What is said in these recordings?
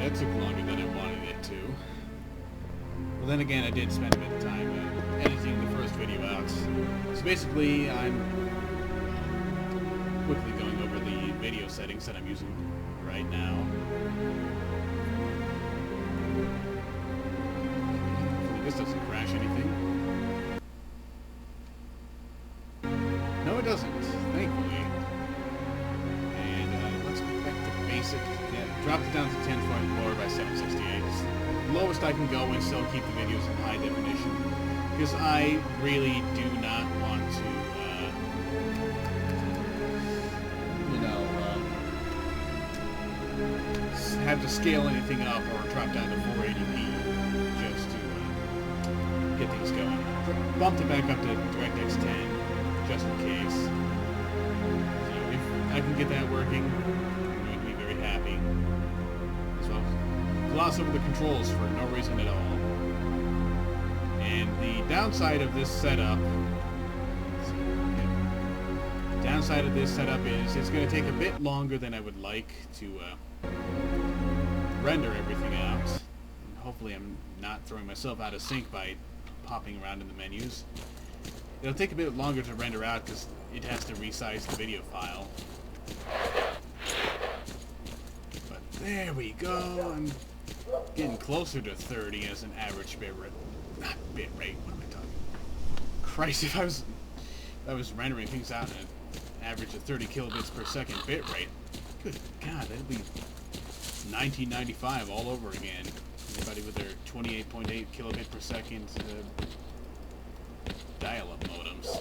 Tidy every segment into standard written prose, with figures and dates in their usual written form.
That took longer than I wanted it to. Well, then again, I did spend a bit of time editing the first video out. So basically, I'm quickly going over the video settings that I'm using right now. Hopefully this doesn't crash anything. No, it doesn't, thankfully. And let's go back to basic. Yeah, dropped it down to 10.4 by 768. Lowest I can go and still keep the videos in high definition, because I really do not want to, have to scale anything up or drop down to 480p just to get things going. Bumped it back up to DirectX 10 just in case. So if I can get that working, I'm going to be very happy. So I'll gloss over the controls for no reason at all. And the downside of this setup, is it's going to take a bit longer than I would like to render everything out. And hopefully I'm not throwing myself out of sync by popping around in the menus. It'll take a bit longer to render out because it has to resize the video file. But there we go. I'm getting closer to 30 as an average bit rate. Not bit rate, what am I talking? Christ, if I was rendering things out at an average of 30 kilobits per second bit rate, good God, that'd be 1995 all over again. Anybody with their 28.8 kilobit per second dial-up modems.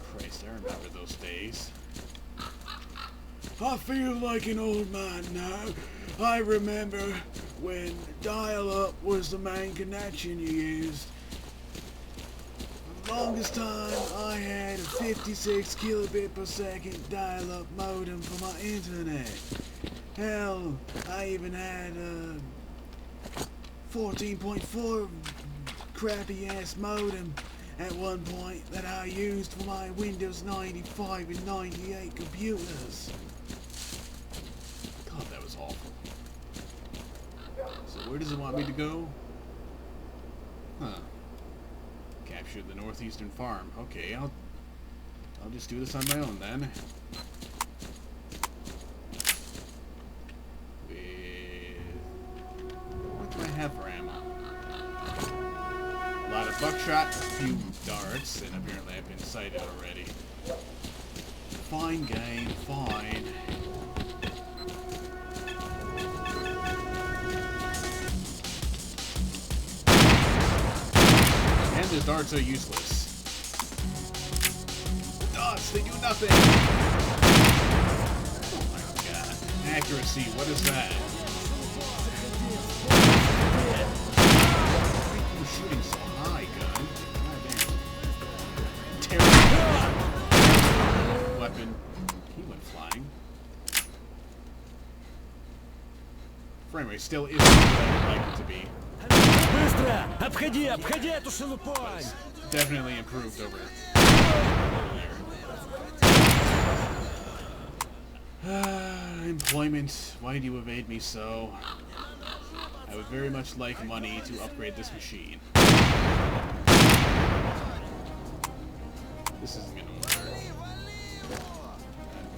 Christ, I remember those days. I feel like an old man now. I remember when dial-up was the main connection you used. The longest time I had a 56 kilobit per second dial-up modem for my internet. Hell, I even had a 14.4 crappy ass modem at one point that I used for my Windows 95 and 98 computers. God, that was awful. So where does it want me to go? Huh. Capture the northeastern farm. Okay, I'll just do this on my own then. What do I have for ammo? A lot of buckshot, a few darts, and apparently I've been sighted already. Fine game, fine. And the darts are useless. The darts, they do nothing! Oh my god. Accuracy, what is that? Why are you shooting so high, gun? Terrible weapon. He went flying. Frame rate still isn't what I would like it to be. Definitely improved over there. Employment, why do you evade me so? I would very much like money to upgrade this machine. This isn't gonna work.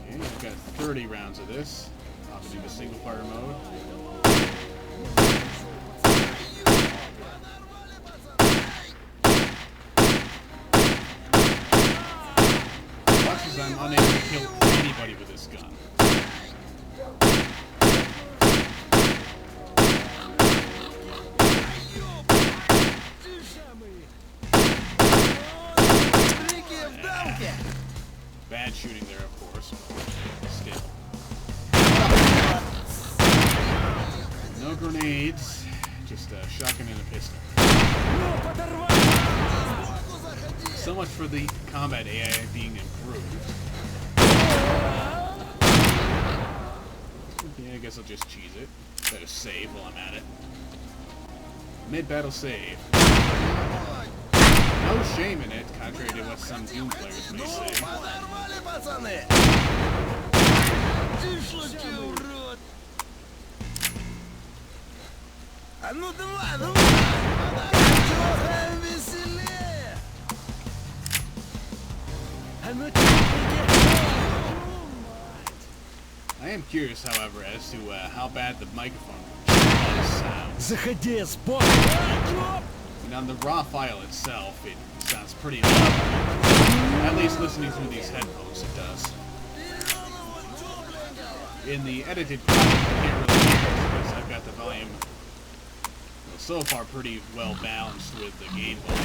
Okay, I've got 30 rounds of this. Hop into single fire mode. I'm unable to kill anybody with this gun. Bad shooting there, of course. Still. No grenades, just a shotgun and a pistol. So much for the combat AI being improved. Yeah, I guess I'll just cheese it. Better save while I'm at it. Mid-battle save. No shame in it, contrary to what some Doom players may say. А ну давай, давай! Чего веселее! А ну I am curious, however, as to how bad the microphone sounds. Заходи, спок! And on the raw file itself, it sounds pretty loud. At least listening through these headphones, it does. In the edited product, I can't really hear it because I've got the volume so far pretty well balanced with the game volume.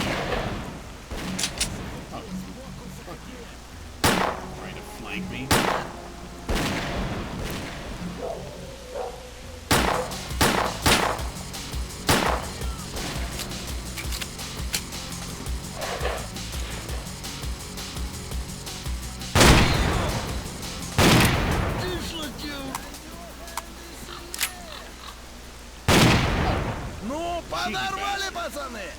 Oh, fuck you. Trying to flank me. Ну, подорвали, пацаны!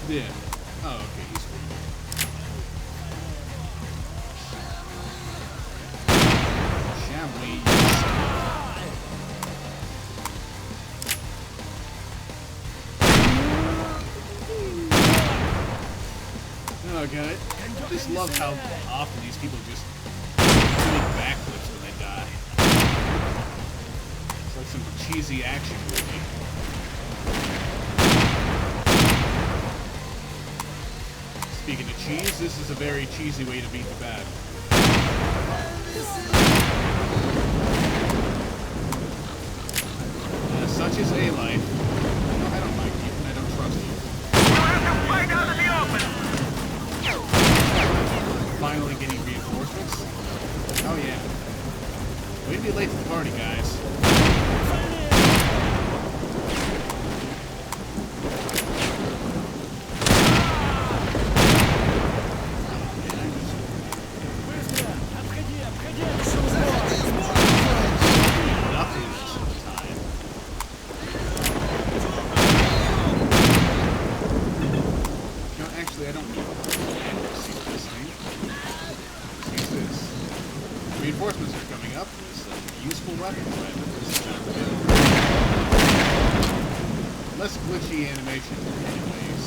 Yeah. Oh, okay, he's free. Shamley. Oh god, I just love how often these people just do backflips when they die. It's like some cheesy action movie. Speaking of cheese, this is a very cheesy way to beat the bad. Such is a life. No, I don't like you, and I don't trust you. You'll have to fight out in the open! Finally getting reinforcements? Oh yeah. Way to be late to the party, guys. Reinforcements are coming up. It's a useful weapon, but this is not good. Less glitchy animation, anyways.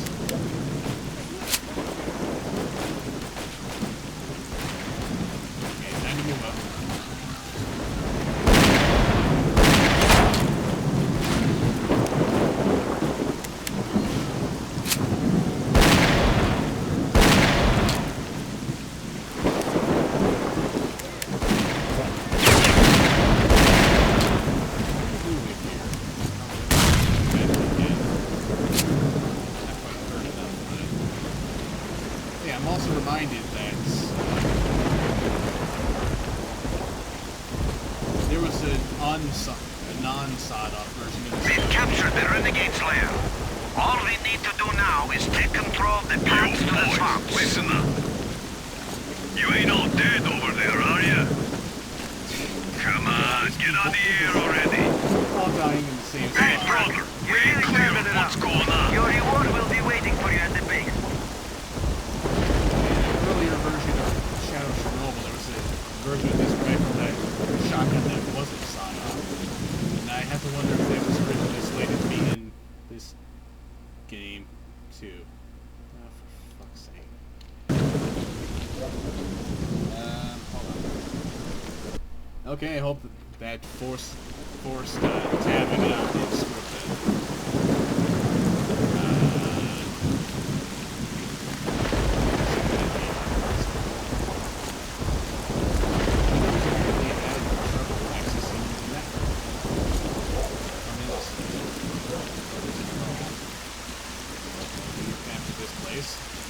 Okay, time to move up. I'm also reminded that there was a non-sawed-off version of We've captured the renegade's lair. All we need to do now is take control of the paths to the swamps. Listen up. You ain't all dead over there, are you? Come on, get on the air already. all dying in the same Hey, spot. brother, we ain't clear on what's going on. Your reward will be waiting for you at the base. Earlier version of Shadow Chernobyl, there was a version of this rifle that shotgun that wasn't sawed off. And I have to wonder if that was originally slated to be in this game too. Oh, for fuck's sake. Hold on. Okay, I hope that forced tabbing out is scripted.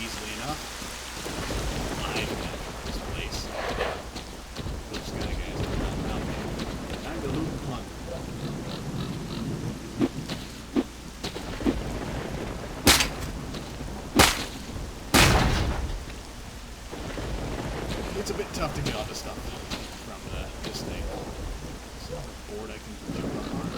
Easily enough. I have this place. Those kind of guys are not out there. Time to loot and plunder. It's a bit tough to get all this stuff from this thing. It's not a board I can jump on.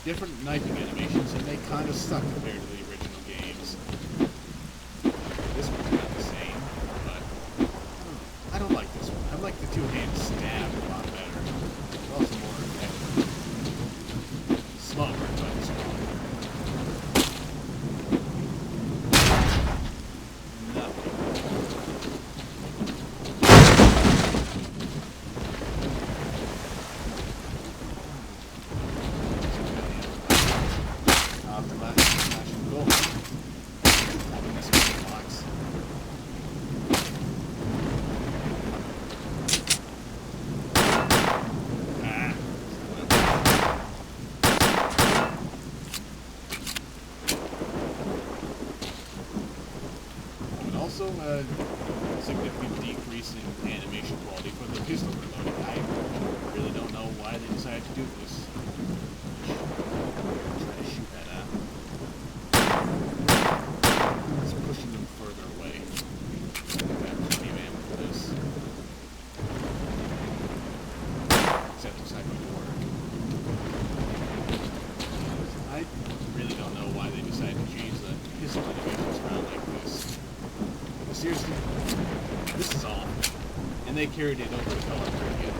different knifing animations, and they kind of suck compared to the original games. This one's not the same, but I don't like this one. I like the two-hand stab a lot better. It's also more effective. Slower, but stronger. Nothing. After that, flashing goal. Having this one box. Also, a significant decrease in animation quality for the pistol reloading. I really don't know why they decided to do this. Try to shoot that out. It's pushing them further away. I have plenty of ammo for this. Except it's not going to work. I really don't know why they decided to change the pistol animations around like this. Seriously, this is awful. And they carried it over to color again.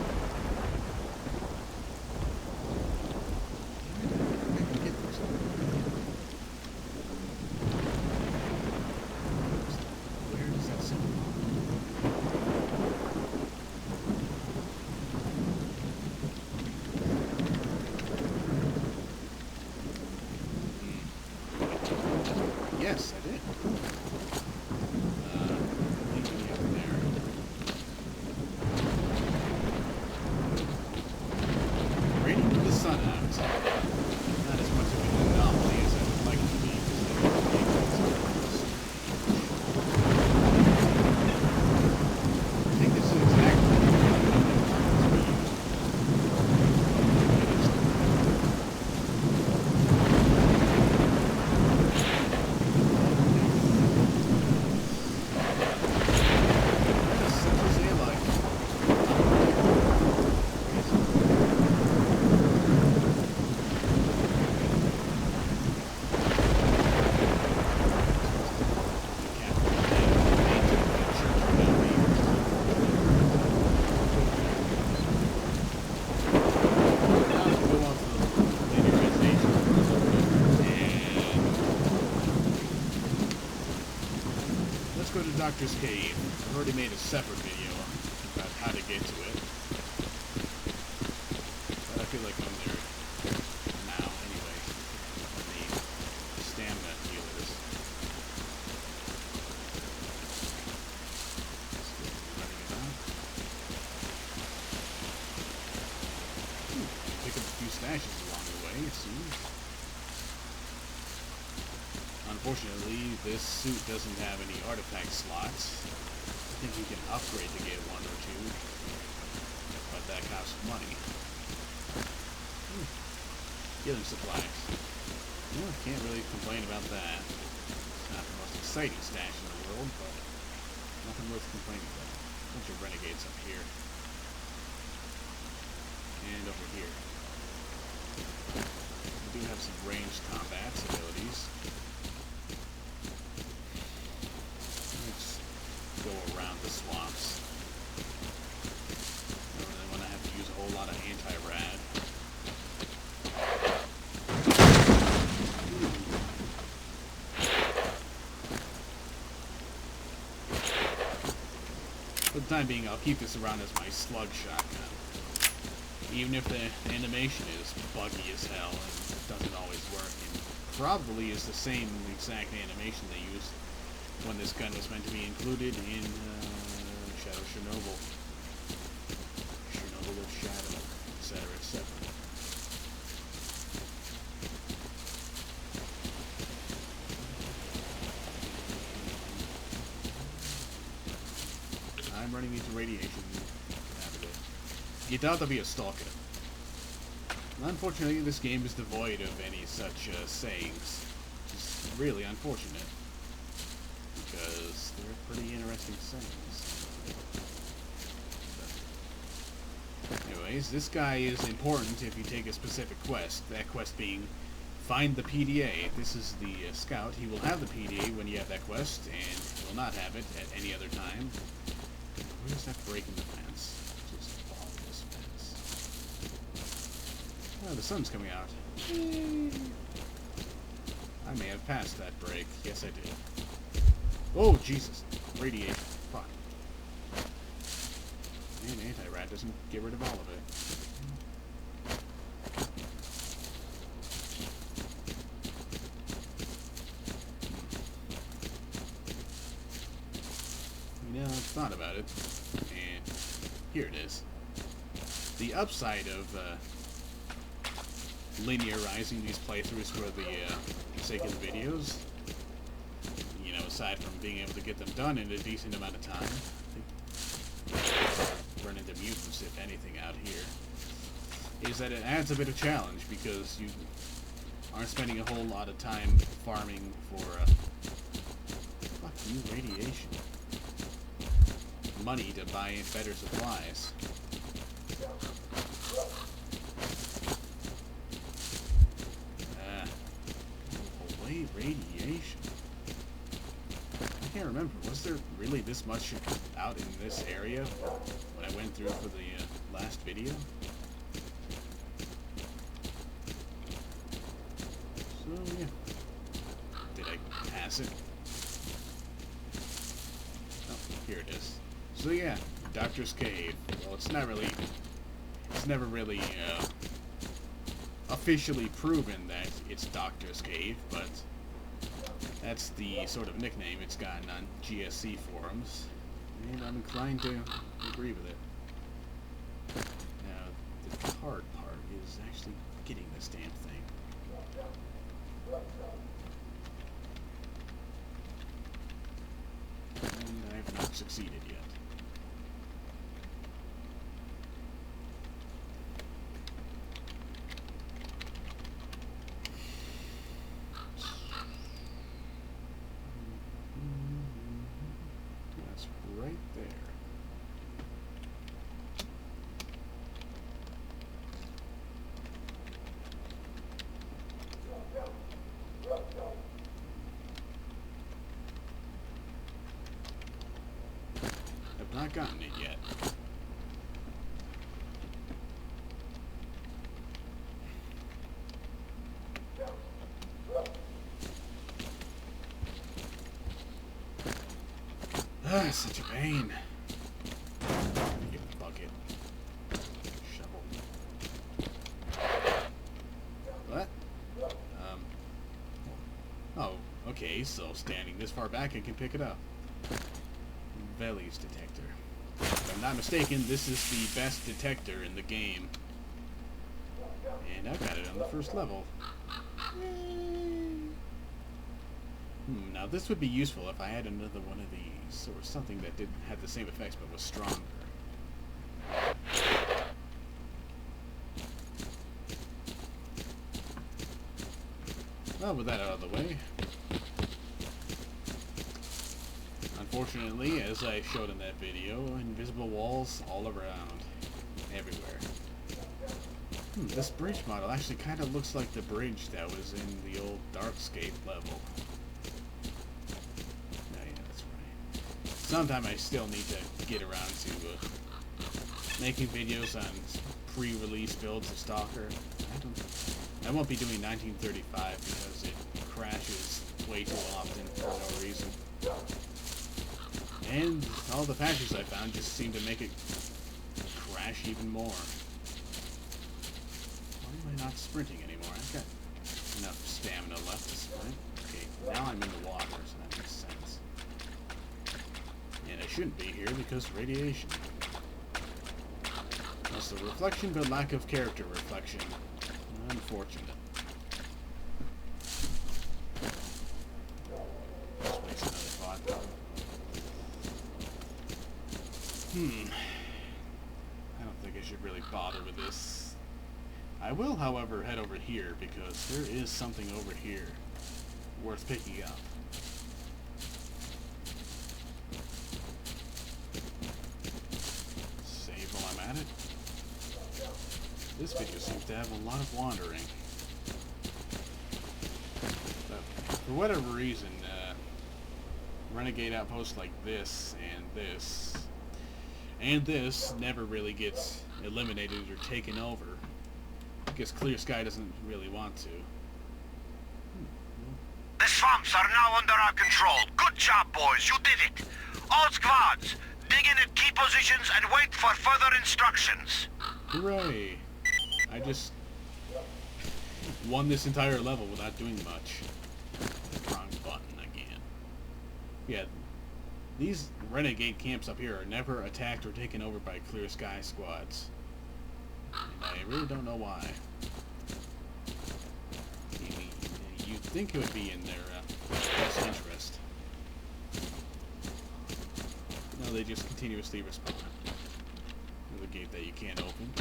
Where does that sound from? Yes, I did. Go to Doctor's Cave. I've already made a separate video about how to get to it. But I feel like I'm there now anyway. The stamina healers. Running about. Pick up a few stashes along the way, it seems. Unfortunately, this suit doesn't have any artifact slots. I think you can upgrade to get one or two, but that costs money. Healing supplies. Well, can't really complain about that. It's not the most exciting stash in the world, but nothing worth complaining about. A bunch of renegades up here. And over here. We do have some ranged combat abilities. Go around the swamps. I don't really want to have to use a whole lot of anti-rad. For the time being, I'll keep this around as my slug shotgun. Even if the animation is buggy as hell and doesn't always work, and probably is the same exact animation they used when this gun was meant to be included in Shadow Chernobyl. Chernobyl of Shadow, etc., etc. I'm running into radiation. You thought there'd be a stalker. Unfortunately, this game is devoid of any such sayings. It's really unfortunate. Because they're pretty interesting sayings. Anyways, this guy is important if you take a specific quest. That quest being find the PDA. If this is the scout, he will have the PDA when you have that quest, and will not have it at any other time. Where's that break in the fence? Just follow this fence. Oh, the sun's coming out. Yay. I may have passed that break. Yes, I did. Oh, Jesus. Radiation. Fuck. And anti-rat doesn't get rid of all of it. You know, I've thought about it. And here it is. The upside of linearizing these playthroughs for the sake of the videos, you know, aside from being able to get them done in a decent amount of time, run into mutants, if anything, out here, is that it adds a bit of challenge because you aren't spending a whole lot of time farming for fuck you, radiation money to buy better supplies. Away radiation. I can't remember. Was there really this much out in this area when I went through for the last video? So yeah. Did I pass it? Oh, here it is. So yeah, Doctor's Cave. Well, it's never really officially proven that it's Doctor's Cave, but that's the sort of nickname it's gotten on GSC forums, and I'm inclined to agree with it. Now, the hard part is actually getting this damn thing. And I have not succeeded yet. That's right there. I've not gotten it yet. Ah, such a pain. You bucket. Shovel. What? Oh, okay, so standing this far back I can pick it up. Veles detector. If I'm not mistaken, this is the best detector in the game. And I got it on the first level. Now this would be useful if I had another one of these, or something that didn't have the same effects but was stronger. Well, with that out of the way, unfortunately, as I showed in that video, invisible walls all around, everywhere. This bridge model actually kind of looks like the bridge that was in the old Darkscape level. Sometime I still need to get around to making videos on pre-release builds of S.T.A.L.K.E.R. I won't be doing 1935 because it crashes way too often for no reason. And all the patches I found just seem to make it crash even more. Why am I not sprinting anymore? I've got enough stamina left to sprint. Okay, now I'm in the water, so that makes sense. And I shouldn't be here because radiation. That's the reflection, but lack of character reflection. Unfortunate. Let's waste another thought. I don't think I should really bother with this. I will, however, head over here because there is something over here worth picking up. Save while I'm at it. This video seems to have a lot of wandering. But for whatever reason, renegade outposts like this and this never really gets eliminated or taken over. Because Clear Sky doesn't really want to. The swamps are now under our control. Good job, boys. You did it. All squads, dig in at key positions and wait for further instructions. Hooray! I just won this entire level without doing much. Wrong button again. Yeah, these renegade camps up here are never attacked or taken over by Clear Sky squads. And I really don't know why. You'd think it would be in their best interest. No, they just continuously respawn. There's a gate that you can't open.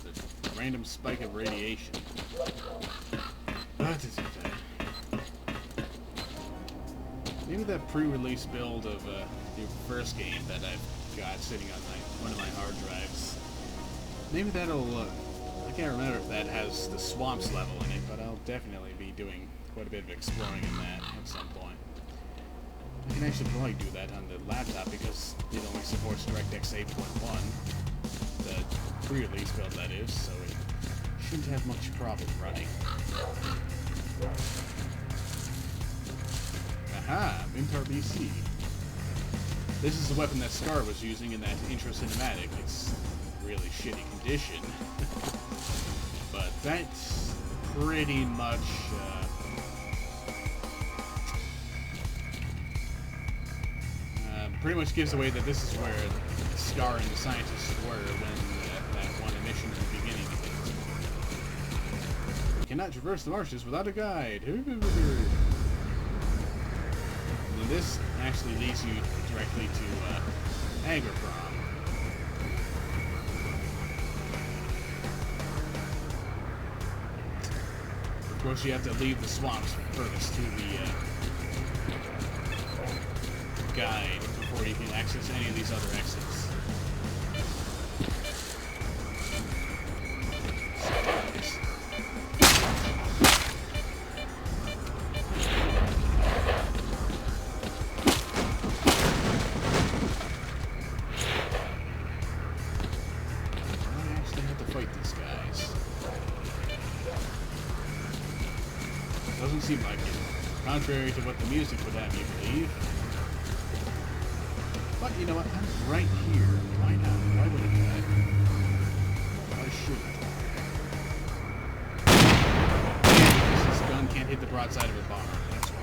Another random spike of radiation. Maybe that pre-release build of the first game that I've got sitting on one of my hard drives. Maybe that'll, I can't remember if that has the swamps level in it, but I'll definitely be doing quite a bit of exploring in that at some point. I can actually probably do that on the laptop because it only supports DirectX 8.1, the pre-release build that is, so it shouldn't have much problem running. Aha! Mintar BC. This is the weapon that S.T.A.L.K.E.R was using in that intro cinematic. It's really shitty condition. But that's pretty much gives away that this is where S.T.A.L.K.E.R and the scientists were when that one mission in the beginning hit. You cannot traverse the marshes without a guide. And this actually leads you directly to Agriprom. Of course, you have to leave the swamps furthest to the guide before you can access any of these other exits. Doesn't seem like it, contrary to what the music would have you believe. But you know what? I'm right here. Why not? Why wouldn't I? Why shouldn't I? Because this gun can't hit the broadside of a bomber. That's why.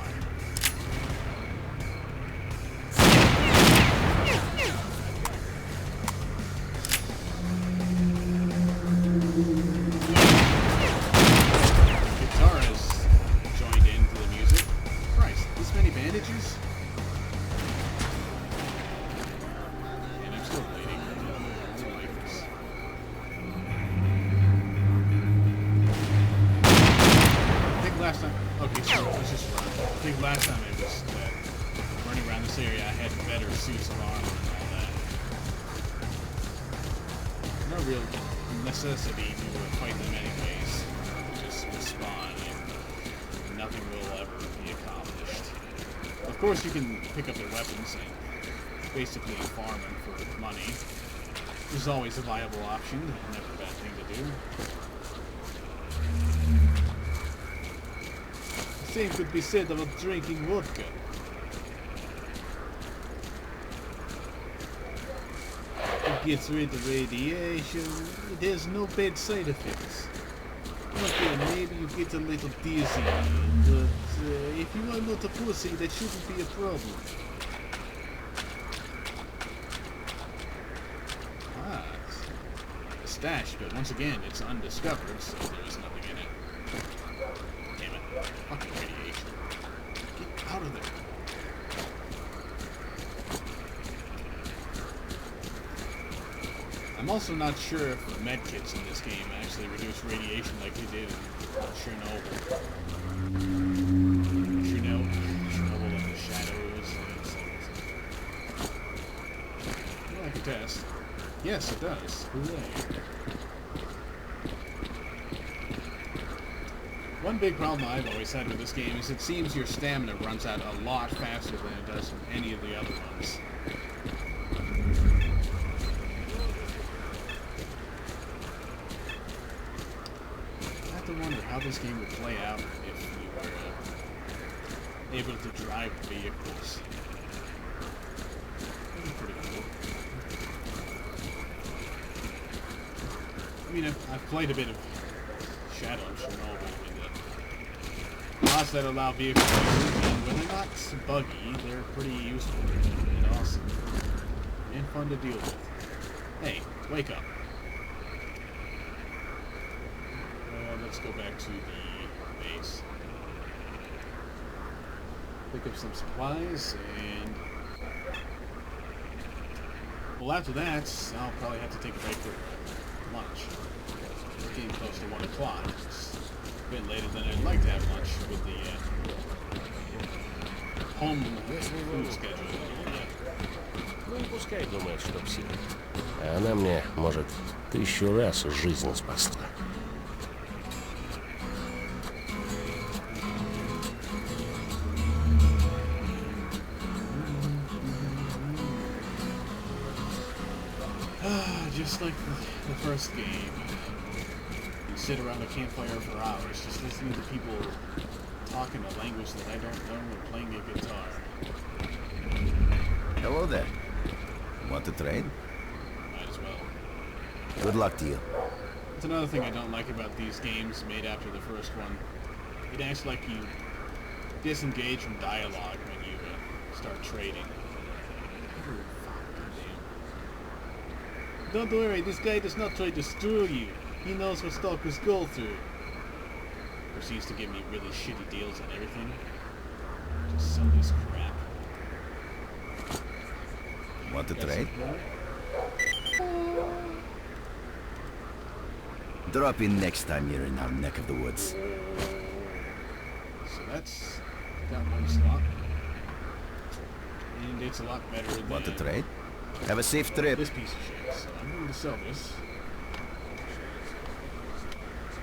Bandages? And I'm still bleeding. I don't like this. I think last time... Okay, so let's just run. I think last time I was running around this area, I had better suits of armor and all that. No real necessity to fight them anyways. Just respawn and nothing will ever be accomplished. Of course, you can pick up their weapons and basically farm them for money. This is always a viable option, never a bad thing to do. The same could be said about drinking vodka. It gets rid of radiation, it has no bad side effects. Okay, maybe you get a little dizzy, but if you are not a pussy, that shouldn't be a problem. Ah, it's a stash, but once again, it's undiscovered, so there's nothing in it. Damn it. Fucking radiation. Get out of there. I'm also not sure if the medkits in this game actually reduce radiation like they did in Chernobyl. Chernobyl in the shadows. Well, I could test. Yes, it does. Hooray. One big problem I've always had with this game is it seems your stamina runs out a lot faster than it does from any of the other ones. I have to wonder how this game would play out if you were able to drive vehicles. That'd be pretty cool. I mean, I've played a bit of Shadow of Chernobyl with the mods that allow vehicles to move, and when they're not buggy, they're pretty useful and awesome and fun to deal with. Hey, wake up. Let's go back to the base. Pick up some supplies, and well, after that, I'll probably have to take a break for lunch. It's getting close to 1 o'clock. It's a bit later than I'd like to have lunch with the home food schedule. Ну и пускай думает, что псих. А она мне, может, 1000 раз жизнь спасла. Just like the first game. You sit around a campfire for hours just listening to people talking a language that I don't know or playing a guitar. Hello there. Want to trade? Might as well. Good luck to you. That's another thing I don't like about these games made after the first one. It acts like you disengage from dialogue when you start trading. Don't worry, this guy does not try to steal you. He knows what stalkers go through. Proceeds to give me really shitty deals on everything. Just sell this crap. Want to trade? Drop in next time you're in our neck of the woods. So that's got one slot. And it's a lot better than... Want to trade? Have a safe trip. This piece of shit. So I'm going to sell this.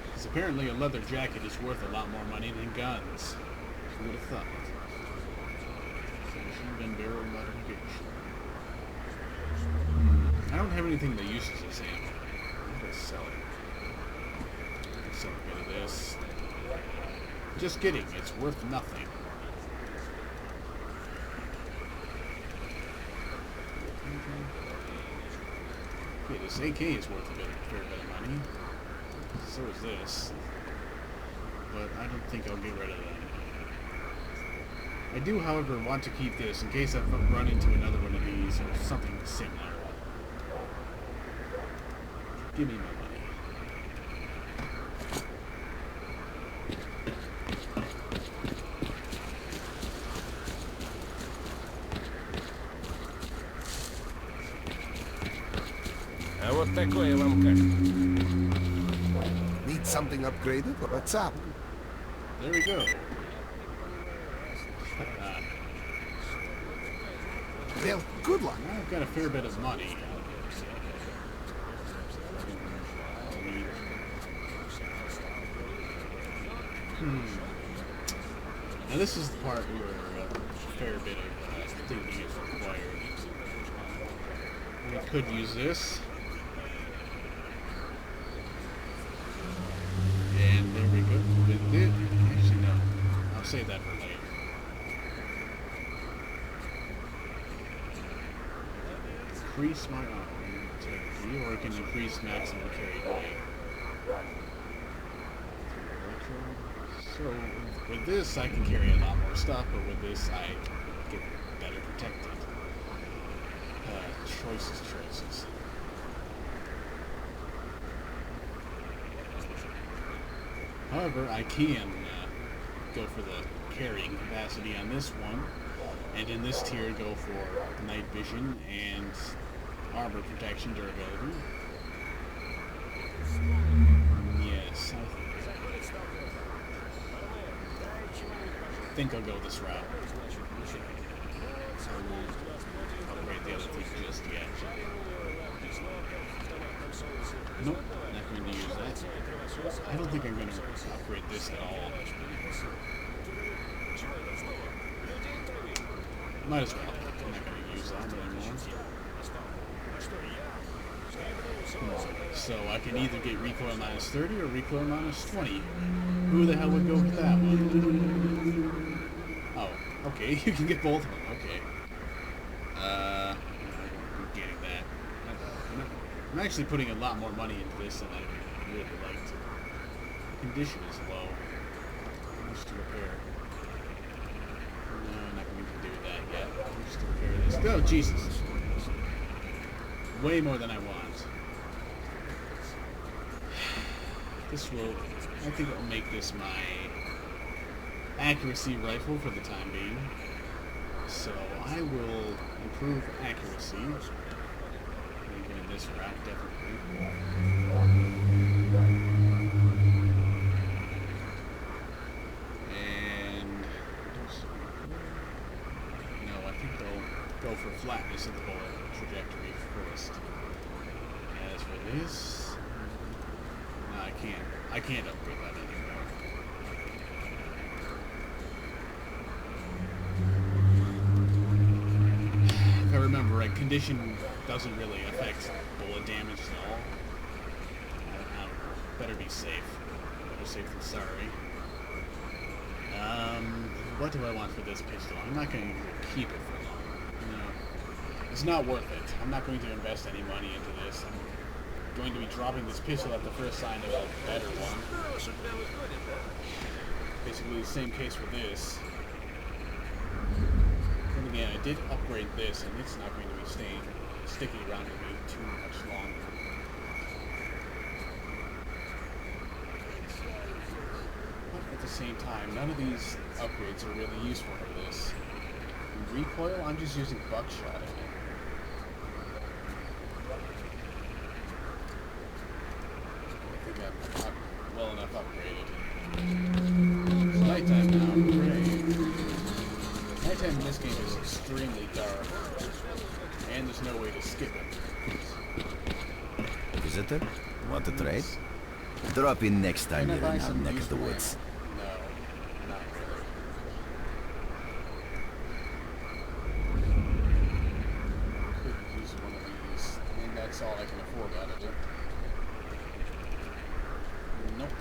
Because apparently a leather jacket is worth a lot more money than guns. Who would have thought? Machine gun barrel modification. I don't have anything that uses this ammo. I'm going to sell it. Sell a bit of this. Just kidding. It's worth nothing. Okay, this AK is worth a fair bit of money. So is this. But I don't think I'll get rid of that. I do, however, want to keep this in case I run into another one of these or something similar. Give me my money. А вот такое вам как? Need something upgraded? What's up? There we go. Well, good luck. I've got a fair bit of money. Now this is the part where a fair bit of thinking is required. We could use this. And there we go. With it. Actually, no. I'll save that for later. Increase my arm to or it can increase maximum carry weight. So with this I can carry a lot more stuff, but with this I get better protected. Choices. However, I can go for the carrying capacity on this one, and in this tier go for night vision and armor protection durability. Yes, I think I'll go this route. I won't upgrade the other two just yet. Nope, not going to use that. I don't think I'm going to upgrade this at all. Might as well. I'm not going to use that anymore. So I can either get recoil minus 30 or recoil minus 20. Who the hell would go with that one? Oh, okay, you can get both of them. Okay. I'm getting that. I'm actually putting a lot more money into this than I really liked. Condition is low. Much to repair. No, I'm not going to do that yet. Just to repair this. Oh, Jesus! Way more than I want. This will, I think it will make this my accuracy rifle for the time being. So I will improve accuracy. Maybe in this route, definitely. And no, I think they'll go for flatness of the bullet trajectory first. As for this, no, I can't upgrade that anymore. If I remember right, condition doesn't really affect bullet damage at all. I don't know. Better be safe. Better safe than sorry. What do I want for this pistol? I'm not going to keep it for long. No. It's not worth it. I'm not going to invest any money into this. I'm going to be dropping this pistol at the first sign of a better one. Basically the same case for this. And again, I did upgrade this, and it's not going to be sticking around with me too much longer. But at the same time, none of these upgrades are really useful for this. In recoil, I'm just using buckshot in it. I'm well enough upgraded. It's nighttime now. Hooray. Nighttime in this game is extremely dark. And there's no way to skip it. Visitor? Want to trade? Drop in next time Can I you're buy in our some neck of used the ammo? woods. No, not really. Could use one of these, and that's all I can afford out of it. Nope.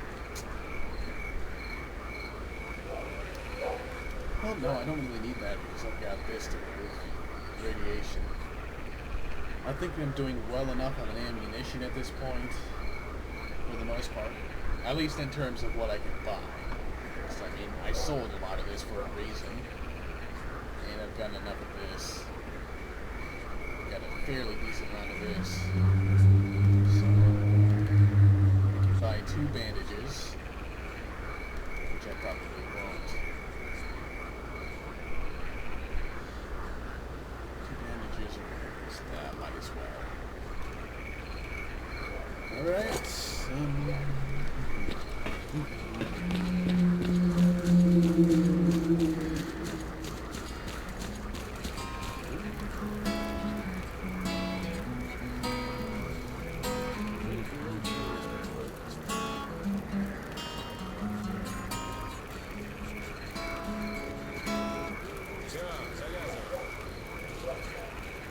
Well, no, I don't really need that because I've got this to remove radiation. I think I'm doing well enough on ammunition at this point, for the most part. At least in terms of what I can buy. So, I mean, I sold a lot of this for a reason, and I've gotten enough of this. I've got a fairly decent amount of this. So, buy 2 bandages, which I probably won't. 2 bandages, or might as well. Alright,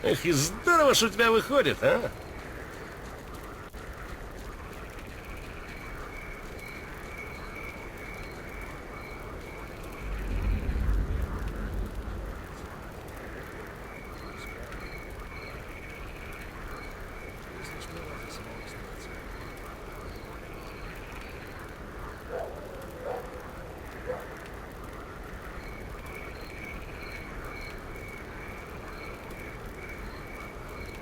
Эх, и здорово, что у тебя выходит, а?